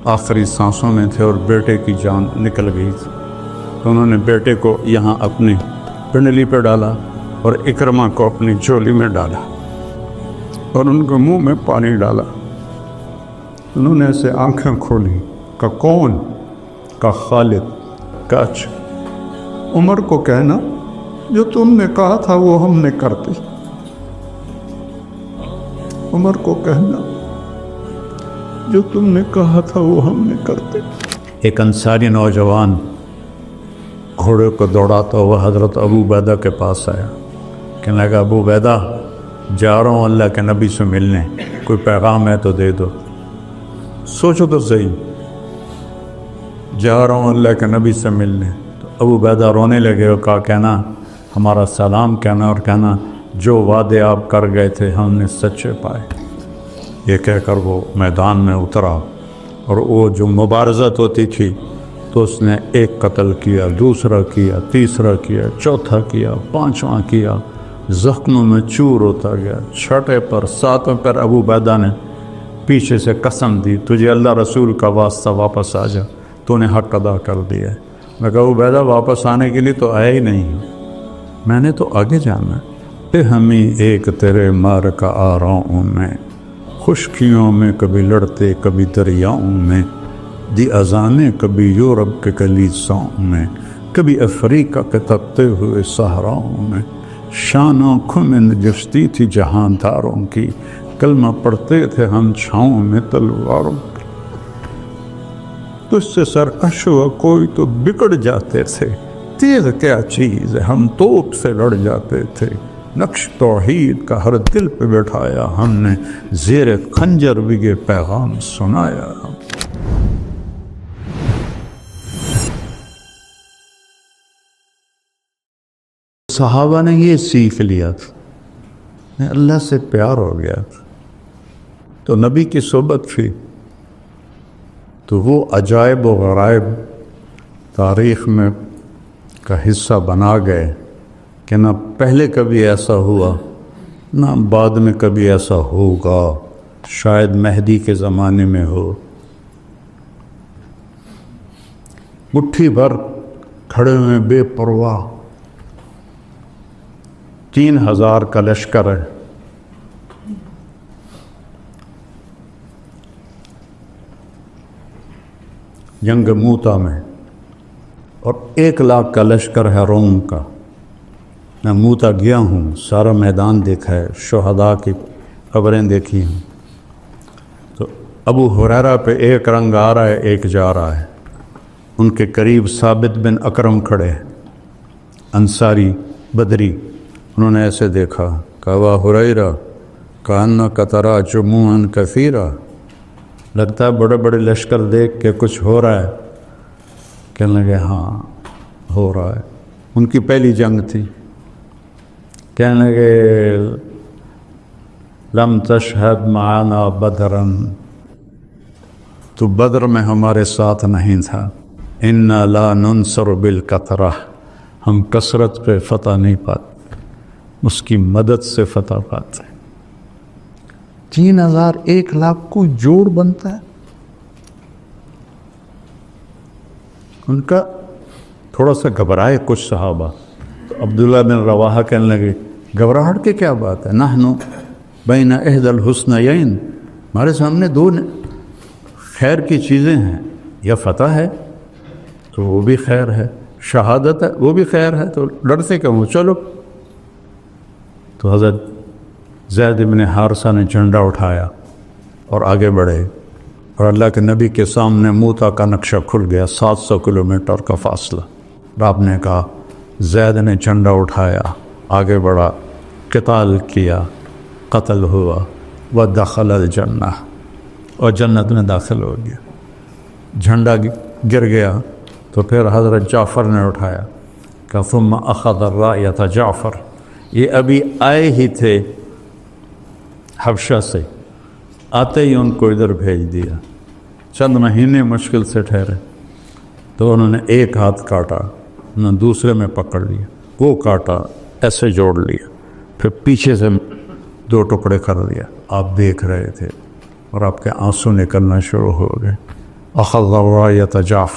آخری سانسوں میں تھے اور بیٹے کی جان نکل گئی تھی، تو انہوں نے بیٹے کو یہاں اپنی پنڈلی پہ ڈالا اور اکرمہ کو اپنی جھولی میں ڈالا اور ان کے منہ میں پانی ڈالا۔ انہوں نے ایسے آنکھیں کھولی، کہ کون؟ کہ خالد۔ کہ اچھا، عمر کو کہنا جو تم نے کہا تھا وہ ہم نے کر دی، عمر کو کہنا جو تم نے کہا تھا وہ ہم نے کر دی۔ ایک انصاری نوجوان گھوڑے کو دوڑاتا ہوا حضرت ابو عبیدہ کے پاس آیا، کہنے لگا ابو عبیدہ جا رہا ہوں اللہ کے نبی سے ملنے، کوئی پیغام ہے تو دے دو۔ سوچو تو صحیح، جا رہا ہوں اللہ کے نبی سے ملنے، تو ابو عبیدہ رونے لگے اور کہا کہنا ہمارا سلام کہنا اور کہنا جو وعدے آپ کر گئے تھے ہم نے سچے پائے۔ یہ کہہ کر وہ میدان میں اترا، اور وہ جو مبارزت ہوتی تھی تو اس نے ایک قتل کیا، دوسرا کیا، تیسرا کیا، چوتھا کیا، پانچواں کیا، زخموں میں چور ہوتا گیا۔ چھٹے پر ساتوں پر ابو عبیدہ نے پیچھے سے قسم دی تجھے اللہ رسول کا واسطہ واپس آ جا، تو نے حق ادا کر دیا ہے۔ میں کہا ابو عبیدہ واپس آنے کے لیے تو آیا ہی نہیں ہوں، میں نے تو آگے جانا ہے۔ پہ ہمیں ایک تیرے مار کا آ رہا ہوں میں، خشکیوں میں کبھی لڑتے کبھی دریاؤں میں، دی اذانیں کبھی یورپ کے کلیساؤں میں، کبھی افریقہ کے تپتے ہوئے صحراؤں میں، شان آنکھوں میں نجستی تھی جہانداروں کی، کلمہ پڑھتے تھے ہم چھاؤں میں تلواروں کی، تجھ سے سرکش ہوا کوئی تو بگڑ جاتے تھے، تیغ کیا چیز ہے ہم توپ سے لڑ جاتے تھے، نقش توحید کا ہر دل پہ بٹھایا ہم نے، زیر خنجر بھی یہ پیغام سنایا۔ صحابہ نے یہ سیکھ لیا تھا، اللہ سے پیار ہو گیا تو نبی کی صحبت تھی، تو وہ عجائب و غرائب تاریخ میں کا حصہ بنا گئے کہ نہ پہلے کبھی ایسا ہوا نہ بعد میں کبھی ایسا ہوگا، شاید مہدی کے زمانے میں ہو۔ مٹھی بھر کھڑے ہوئے بے پرواہ 3000 کا لشکر ہے، جنگ موتا میں، اور 1 لاکھ کا لشکر ہے روم کا۔ میں موتا گیا ہوں، سارا میدان دیکھا ہے، شہداء کی قبریں دیکھی ہیں، تو ابو ہریرہ پہ ایک رنگ آ رہا ہے ایک جا رہا ہے، ان کے قریب ثابت بن اکرم کھڑے، انصاری بدری، انہوں نے ایسے دیکھا، کہا ابا ہریرہ کأنک تری جموعا کثیرا، لگتا ہے بڑے بڑے لشکر دیکھ کے کچھ ہو رہا ہے؟ کہنے لگے ہاں ہو رہا ہے، ان کی پہلی جنگ تھی۔ کہنے لگے لم تشہد معنا بدرا، تو بدر میں ہمارے ساتھ نہیں تھا، انا لا ننصر بالکثرہ، ہم کثرت پہ فتح نہیں پاتے، اس کی مدد سے فتح پاتے ہیں۔ 3000 1 لاکھ کو جوڑ بنتا ہے؟ ان کا تھوڑا سا گھبرائے کچھ صحابہ، تو عبداللہ بن رواحہ کہنے لگے گھبراہٹ کے کیا بات ہے، نحن بین احدی الحسنیین، ہمارے سامنے 2 خیر کی چیزیں ہیں، یا فتح ہے تو وہ بھی خیر ہے، شہادت ہے وہ بھی خیر ہے، تو ڈرتے کیوں؟ چلو۔ تو حضرت زید بن حارثہ نے جھنڈا اٹھایا اور آگے بڑھے، اور اللہ کے نبی کے سامنے موتا کا نقشہ کھل گیا، 700 کلومیٹر کا فاصلہ۔ اور آپ نے کہا، زید نے جھنڈا اٹھایا، آگے بڑھا، قتال کیا، قتل ہوا، ودخل الجنہ، اور جنت میں داخل ہو گیا۔ جھنڈا گر گیا تو پھر حضرت جعفر نے اٹھایا، کہ ثم اخذ الرایۃ جعفر، یہ ابھی آئے ہی تھے حبشہ سے، آتے ہی ان کو ادھر بھیج دیا، چند مہینے مشکل سے ٹھہرے، تو انہوں نے ایک ہاتھ کاٹا، انہوں نے دوسرے میں پکڑ لیا، وہ کاٹا، ایسے جوڑ لیا، پھر پیچھے سے 2 ٹکڑے کر دیا۔ آپ دیکھ رہے تھے اور آپ کے آنسو نکلنا شروع ہو گئے، أخذ راية جعفر